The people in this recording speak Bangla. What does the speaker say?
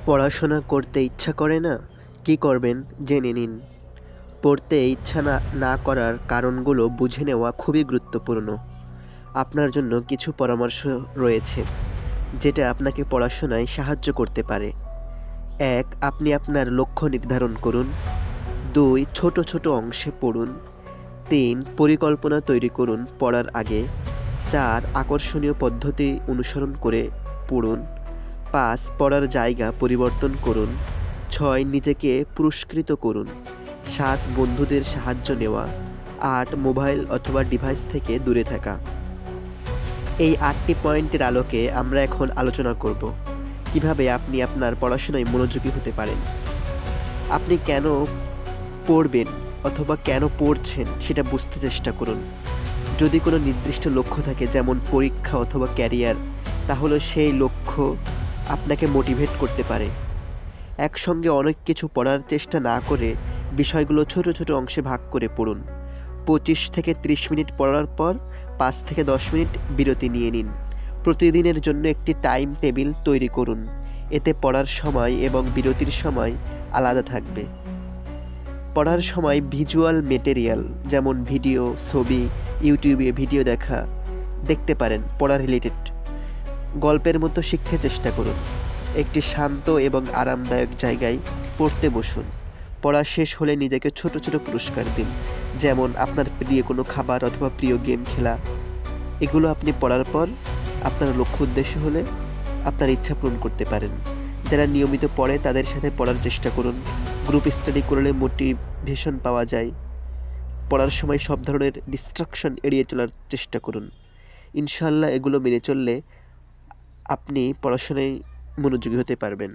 পড়াশোনা করতে ইচ্ছা করে না? কী করবেন জেনে নিন। পড়তে ইচ্ছা না করার কারণগুলো বুঝে নেওয়া খুবই গুরুত্বপূর্ণ। আপনার জন্য কিছু পরামর্শ রয়েছে, যেটা আপনাকে পড়াশোনায় সাহায্য করতে পারে। ১. আপনি আপনার লক্ষ্য নির্ধারণ করুন। ২. ছোট ছোট অংশে পড়ুন। ৩. পরিকল্পনা তৈরি করুন পড়ার আগে। ৪. আকর্ষণীয় পদ্ধতি অনুসরণ করে পড়ুন। ৫. পড়ার জায়গা পরিবর্তন করুন। ৬. নিজেকে পুরস্কৃত করুন। ৭. বন্ধুদের সাহায্য নেওয়া। ৮. মোবাইল অথবা ডিভাইস থেকে দূরে থাকা। এই ৮টি পয়েন্টের আলোকে আমরা এখন আলোচনা করব কিভাবে আপনি আপনার পড়াশোনায় মনোযোগী হতে পারেন। আপনি কেন পড়বেন অথবা কেন পড়ছেন সেটা বুঝতে চেষ্টা করুন। যদি কোনো নির্দিষ্ট লক্ষ্য থাকে, যেমন পরীক্ষা অথবা ক্যারিয়ার, তাহলে সেই লক্ষ্য আপনাকে মোটিভেট করতে পারে। একসঙ্গে অনেক কিছু পড়ার চেষ্টা না করে বিষয়গুলো ছোট ছোট অংশে ভাগ করে পড়ুন। ২৫ থেকে ৩০ মিনিট পড়ার পর ৫ থেকে ১০ মিনিট বিরতি নিয়ে নিন। প্রতিদিনের জন্য একটি টাইম টেবিল তৈরি করুন। এতে পড়ার সময় এবং বিরতির সময় আলাদা থাকবে। পড়ার সময় ভিজুয়াল মেটেরিয়াল, যেমন ভিডিও, ছবি, ইউটিউবে ভিডিও দেখতে পারেন। পড়া রিলেটেড গল্পের মতো শিখতে চেষ্টা করুন। একটি শান্ত এবং আরামদায়ক জায়গায় পড়তে বসুন। পড়া শেষ হলে নিজেকে ছোট ছোট পুরস্কার দিন, যেমন আপনার প্রিয় কোনো খাবার অথবা প্রিয় গেম খেলা। এগুলো আপনি পড়ার পর আপনার লক্ষ্য উদ্দেশ্য হলে আপনার ইচ্ছা পূরণ করতে পারেন। যারা নিয়মিত পড়ে তাদের সাথে পড়ার চেষ্টা করুন। গ্রুপ স্টাডি করলে মোটিভেশন পাওয়া যায়। পড়ার সময় সব ধরনের ডিস্ট্রাকশন এড়িয়ে চলার চেষ্টা করুন। ইনশাআল্লাহ এগুলো মেনে চললে আপনি পড়াশোনায় মনোযোগী হতে পারবেন।